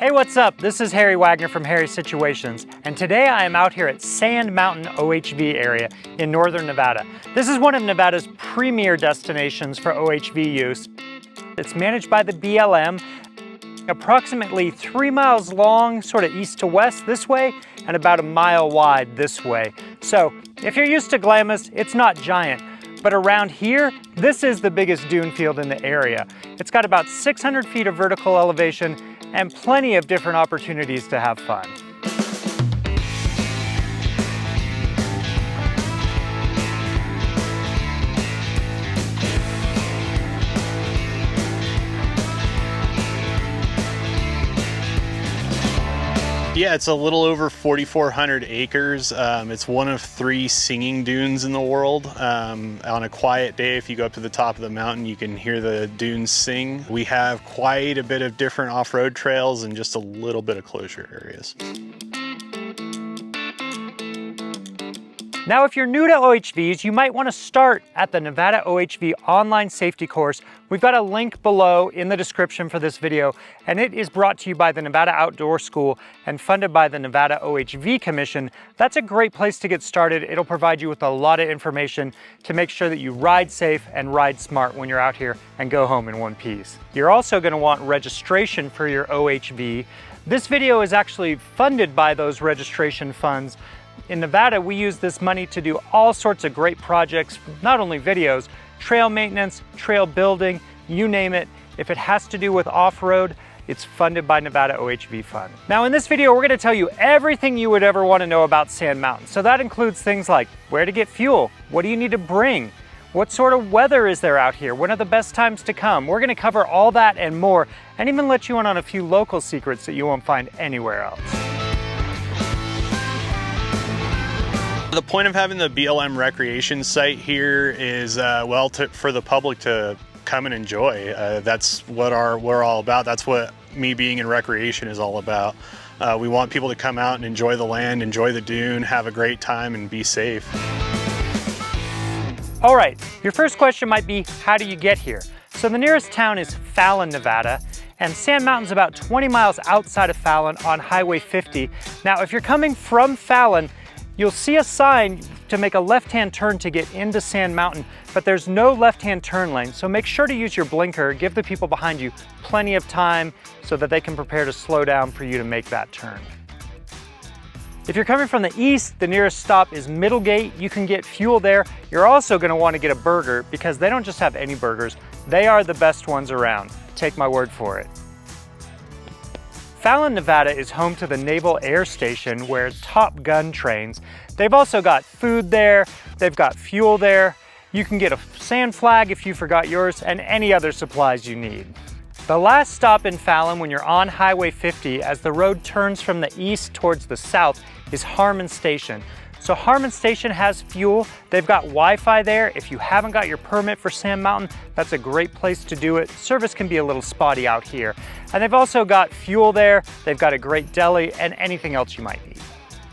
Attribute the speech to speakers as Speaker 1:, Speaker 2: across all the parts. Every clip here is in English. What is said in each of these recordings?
Speaker 1: Hey, what's up? This is Harry Wagner from Harry's Situations, and today I am out here at Sand Mountain OHV area in northern Nevada. This is one of Nevada's premier destinations for OHV use. It's managed by the BLM, approximately 3 miles long, sort of east to west this way, and about a mile wide this way. So if you're used to Glamis, it's not giant. But around here, this is the biggest dune field in the area. It's got about 600 feet of vertical elevation and plenty of different opportunities to have fun.
Speaker 2: Yeah, it's a little over 4,400 acres. It's one of 3 singing dunes in the world. On a quiet day, if you go up to the top of the mountain, you can hear the dunes sing. We have quite a bit of different off-road trails and just a little bit of closure areas.
Speaker 1: Now, if you're new to OHVs, you might want to start at the Nevada OHV online safety course. We've got a link below in the description for this video, and it is brought to you by the Nevada Outdoor School and funded by the Nevada OHV Commission. That's a great place to get started. It'll provide you with a lot of information to make sure that you ride safe and ride smart when you're out here and go home in one piece. You're also going to want registration for your OHV. This video is actually funded by those registration funds. In Nevada, we use this money to do all sorts of great projects, not only videos, trail maintenance, trail building, you name it. If it has to do with off-road, it's funded by Nevada OHV Fund. Now in this video, we're gonna tell you everything you would ever wanna know about Sand Mountain. So that includes things like where to get fuel, what do you need to bring, what sort of weather is there out here, when are the best times to come. We're gonna cover all that and more, and even let you in on a few local secrets that you won't find anywhere else.
Speaker 2: The point of having the BLM recreation site here is, for the public to come and enjoy. That's what we're all about. That's what me being in recreation is all about. We want people to come out and enjoy the land, enjoy the dune, have a great time, and be safe.
Speaker 1: All right, your first question might be, how do you get here? So the nearest town is Fallon, Nevada, and Sand Mountain's about 20 miles outside of Fallon on Highway 50. Now, if you're coming from Fallon, you'll see a sign to make a left-hand turn to get into Sand Mountain, but there's no left-hand turn lane, so make sure to use your blinker. Give the people behind you plenty of time so that they can prepare to slow down for you to make that turn. If you're coming from the east, the nearest stop is Middlegate. You can get fuel there. You're also going to want to get a burger because they don't just have any burgers. They are the best ones around. Take my word for it. Fallon, Nevada is home to the Naval Air Station where Top Gun trains. They've also got food there, they've got fuel there. You can get a sand flag if you forgot yours and any other supplies you need. The last stop in Fallon when you're on Highway 50 as the road turns from the east towards the south is Harmon Station. So Harmon Station has fuel. They've got Wi-Fi there. If you haven't got your permit for Sand Mountain, that's a great place to do it. Service can be a little spotty out here. And they've also got fuel there. They've got a great deli and anything else you might need.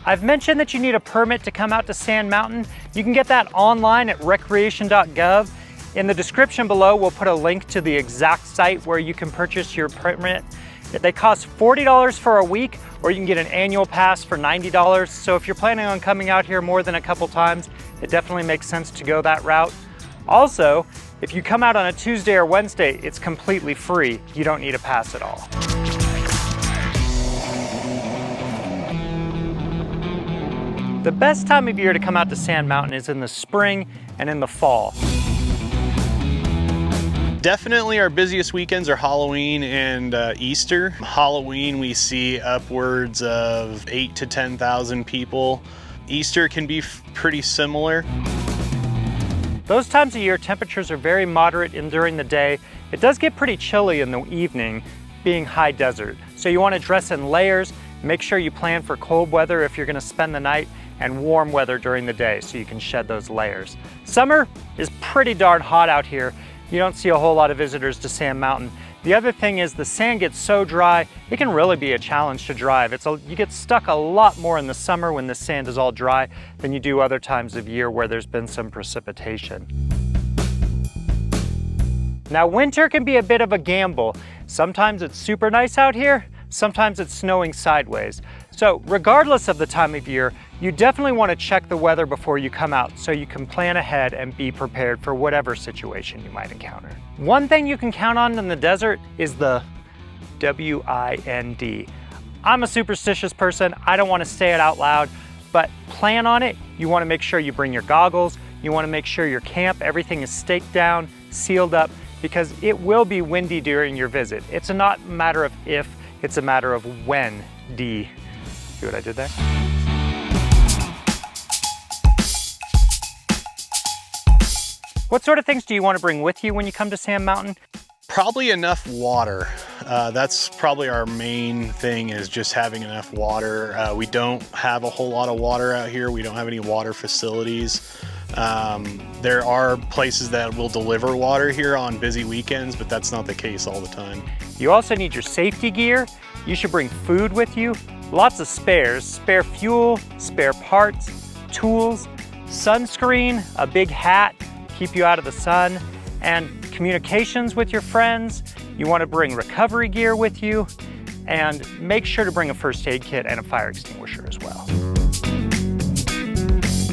Speaker 1: I've mentioned that you need a permit to come out to Sand Mountain. You can get that online at recreation.gov. In the description below, we'll put a link to the exact site where you can purchase your permit. They cost $40 for a week, or you can get an annual pass for $90. So if you're planning on coming out here more than a couple times, it definitely makes sense to go that route. Also, if you come out on a Tuesday or Wednesday, it's completely free. You don't need a pass at all. The best time of year to come out to Sand Mountain is in the spring and in the fall.
Speaker 2: Definitely our busiest weekends are Halloween and Easter. Halloween we see upwards of 8,000 to 10,000 people. Easter can be pretty similar.
Speaker 1: Those times of year, temperatures are very moderate during the day. It does get pretty chilly in the evening, being high desert. So you want to dress in layers. Make sure you plan for cold weather if you're going to spend the night, and warm weather during the day so you can shed those layers. Summer is pretty darn hot out here. You don't see a whole lot of visitors to Sand Mountain. The other thing is the sand gets so dry, it can really be a challenge to drive. You get stuck a lot more in the summer when the sand is all dry than you do other times of year where there's been some precipitation. Now winter can be a bit of a gamble. Sometimes it's super nice out here, sometimes it's snowing sideways. So regardless of the time of year, you definitely want to check the weather before you come out so you can plan ahead and be prepared for whatever situation you might encounter. One thing you can count on in the desert is the wind. I'm a superstitious person. I don't want to say it out loud, but plan on it. You want to make sure you bring your goggles. You want to make sure your camp, everything is staked down, sealed up, because it will be windy during your visit. It's not a matter of if, it's a matter of when. See what I did there? What sort of things do you want to bring with you when you come to Sand Mountain?
Speaker 2: Probably enough water. That's probably our main thing, is just having enough water. We don't have a whole lot of water out here. We don't have any water facilities. There are places that will deliver water here on busy weekends, but that's not the case all the time.
Speaker 1: You also need your safety gear. You should bring food with you, lots of spares, spare fuel, spare parts, tools, sunscreen, a big hat, keep you out of the sun, and communications with your friends. You want to bring recovery gear with you, and make sure to bring a first aid kit and a fire extinguisher as well.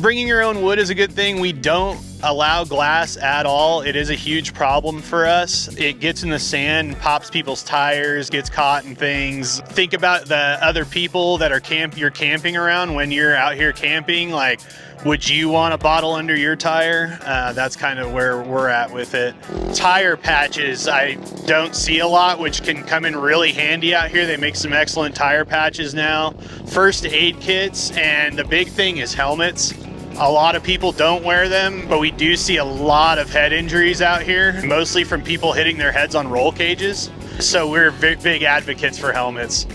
Speaker 2: Bringing your own wood is a good thing. We don't allow glass at all. It is a huge problem for us. It gets in the sand, pops people's tires, gets caught in things. Think about the other people that are you're camping around when you're out here camping. Like, would you want a bottle under your tire? That's kind of where we're at with it. Tire patches, I don't see a lot, which can come in really handy out here. They make some excellent tire patches now. First aid kits, and the big thing is helmets. A lot of people don't wear them, but we do see a lot of head injuries out here, mostly from people hitting their heads on roll cages. So we're big advocates for helmets.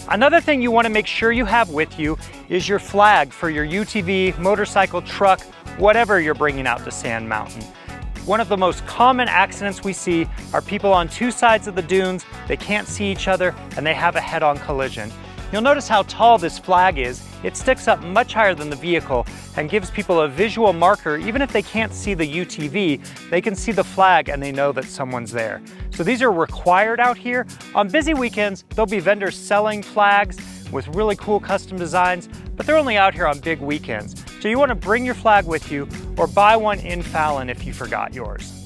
Speaker 1: Another thing you want to make sure you have with you is your flag for your UTV, motorcycle, truck, whatever you're bringing out to Sand Mountain. One of the most common accidents we see are people on two sides of the dunes, they can't see each other, and they have a head-on collision. You'll notice how tall this flag is. It sticks up much higher than the vehicle and gives people a visual marker. Even if they can't see the UTV, they can see the flag and they know that someone's there. So these are required out here. On busy weekends, there'll be vendors selling flags with really cool custom designs, but they're only out here on big weekends. So you want to bring your flag with you or buy one in Fallon if you forgot yours.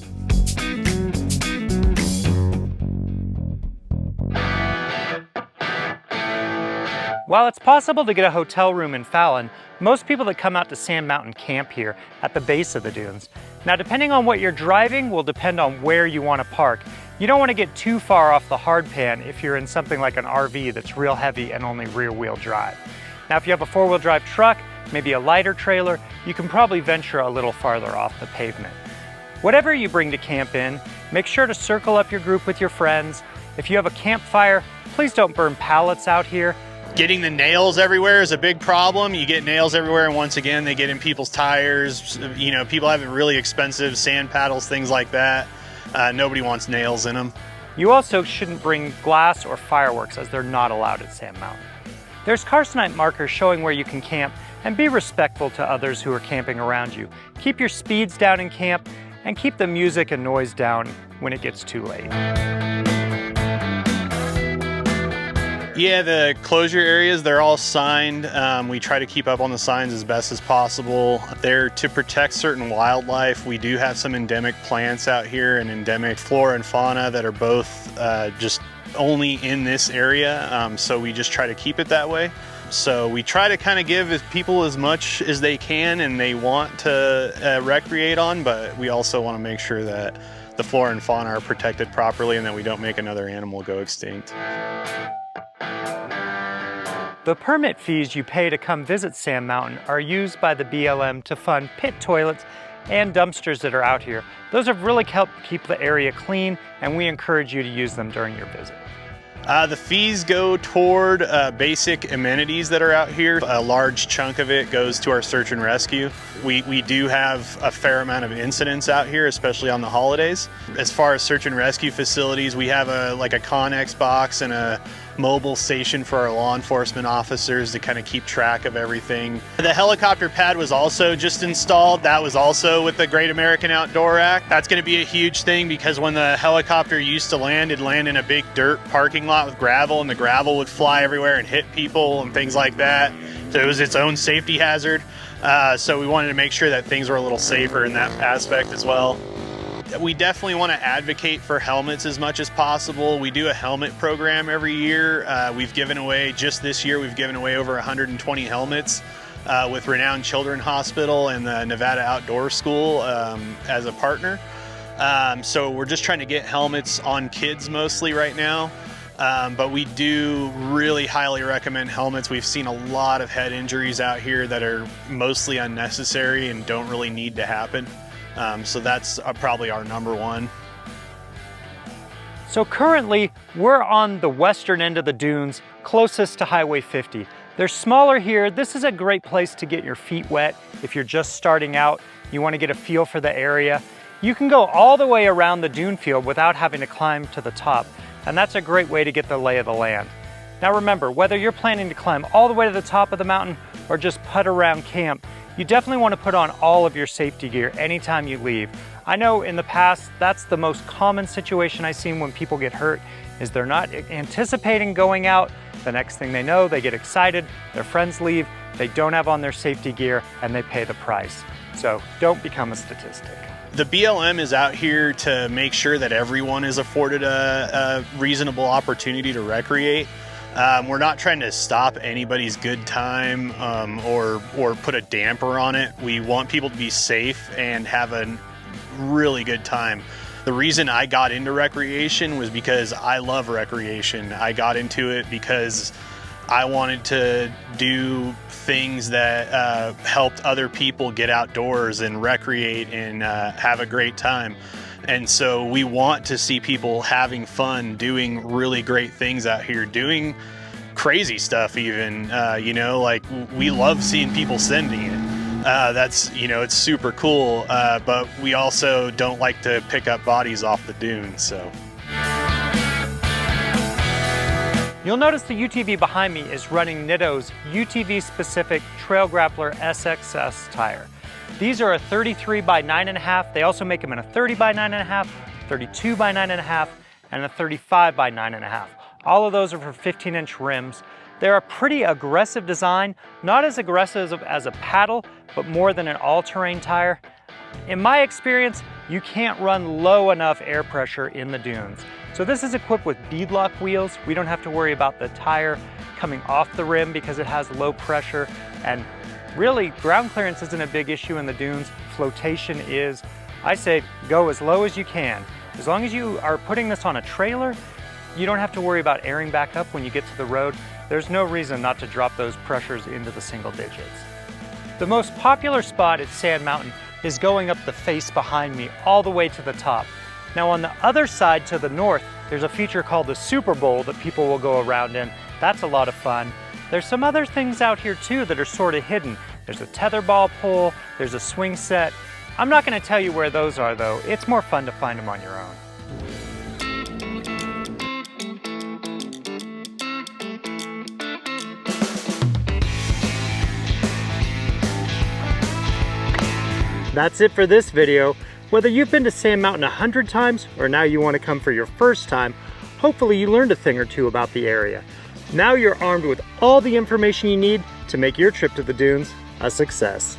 Speaker 1: While it's possible to get a hotel room in Fallon, most people that come out to Sand Mountain camp here at the base of the dunes. Now, depending on what you're driving will depend on where you want to park. You don't want to get too far off the hardpan if you're in something like an RV that's real heavy and only rear-wheel drive. Now, if you have a four-wheel drive truck, maybe a lighter trailer, you can probably venture a little farther off the pavement. Whatever you bring to camp in, make sure to circle up your group with your friends. If you have a campfire, please don't burn pallets out here.
Speaker 2: Getting the nails everywhere is a big problem. You get nails everywhere, and once again, they get in people's tires. You know, people have really expensive sand paddles, things like that. Nobody wants nails in them.
Speaker 1: You also shouldn't bring glass or fireworks, as they're not allowed at Sand Mountain. There's carcinite markers showing where you can camp, and be respectful to others who are camping around you. Keep your speeds down in camp, and keep the music and noise down when it gets too late.
Speaker 2: Yeah, the closure areas, they're all signed. We try to keep up on the signs as best as possible. They're to protect certain wildlife. We do have some endemic plants out here and endemic flora and fauna that are both just only in this area. So we just try to keep it that way. So we try to kind of give people as much as they can and they want to recreate on, but we also want to make sure that the flora and fauna are protected properly and that we don't make another animal go extinct.
Speaker 1: The permit fees you pay to come visit Sand Mountain are used by the BLM to fund pit toilets and dumpsters that are out here. Those have really helped keep the area clean, and we encourage you to use them during your visit.
Speaker 2: The fees go toward basic amenities that are out here. A large chunk of it goes to our search and rescue. We do have a fair amount of incidents out here, especially on the holidays. As far as search and rescue facilities, we have like a Connex box and a mobile station for our law enforcement officers to kind of keep track of everything. The helicopter pad was also just installed. That was also with the Great American Outdoor Act. That's going to be a huge thing because when the helicopter used to land, it'd land in a big dirt parking lot with gravel, and the gravel would fly everywhere and hit people and things like that. So it was its own safety hazard. So we wanted to make sure that things were a little safer in that aspect as well. We definitely want to advocate for helmets as much as possible. We do a helmet program every year. We've given away, just this year, we've given away over 120 helmets with Renowned Children's Hospital and the Nevada Outdoor School as a partner. So we're just trying to get helmets on kids mostly right now. But we do really highly recommend helmets. We've seen a lot of head injuries out here that are mostly unnecessary and don't really need to happen. So that's probably our number one.
Speaker 1: So currently, we're on the western end of the dunes, closest to Highway 50. They're smaller here. This is a great place to get your feet wet if you're just starting out, you want to get a feel for the area. You can go all the way around the dune field without having to climb to the top, and that's a great way to get the lay of the land. Now remember, whether you're planning to climb all the way to the top of the mountain or just putt around camp, you definitely want to put on all of your safety gear anytime you leave. I know in the past, that's the most common situation I've seen when people get hurt, is they're not anticipating going out. The next thing they know, they get excited, their friends leave, they don't have on their safety gear, and they pay the price. So don't become a statistic.
Speaker 2: The BLM is out here to make sure that everyone is afforded a reasonable opportunity to recreate. We're not trying to stop anybody's good time or put a damper on it. We want people to be safe and have a really good time. The reason I got into recreation was because I love recreation. I got into it because I wanted to do things that helped other people get outdoors and recreate and have a great time. And so we want to see people having fun, doing really great things out here, doing crazy stuff even, you know, like we love seeing people sending it. That's, you know, it's super cool, but we also don't like to pick up bodies off the dunes, so.
Speaker 1: You'll notice the UTV behind me is running Nitto's UTV-specific Trail Grappler SXS tire. These are a 33 by 9.5. They also make them in a 30 by 9.5, 32 by 9.5, and a 35 by 9.5. All of those are for 15-inch rims. They're a pretty aggressive design, not as aggressive as a paddle, but more than an all-terrain tire. In my experience, you can't run low enough air pressure in the dunes. So this is equipped with beadlock wheels. We don't have to worry about the tire coming off the rim because it has low pressure. And really, ground clearance isn't a big issue in the dunes. Flotation is. I say go as low as you can. As long as you are putting this on a trailer, you don't have to worry about airing back up when you get to the road. There's no reason not to drop those pressures into the single digits. The most popular spot at Sand Mountain is going up the face behind me all the way to the top. Now on the other side to the north, there's a feature called the Super Bowl that people will go around in. That's a lot of fun. There's some other things out here too that are sort of hidden. There's a tetherball pole, there's a swing set. I'm not going to tell you where those are though. It's more fun to find them on your own. That's it for this video. Whether you've been to Sand Mountain 100 times or now you want to come for your first time, hopefully you learned a thing or two about the area. Now you're armed with all the information you need to make your trip to the dunes a success.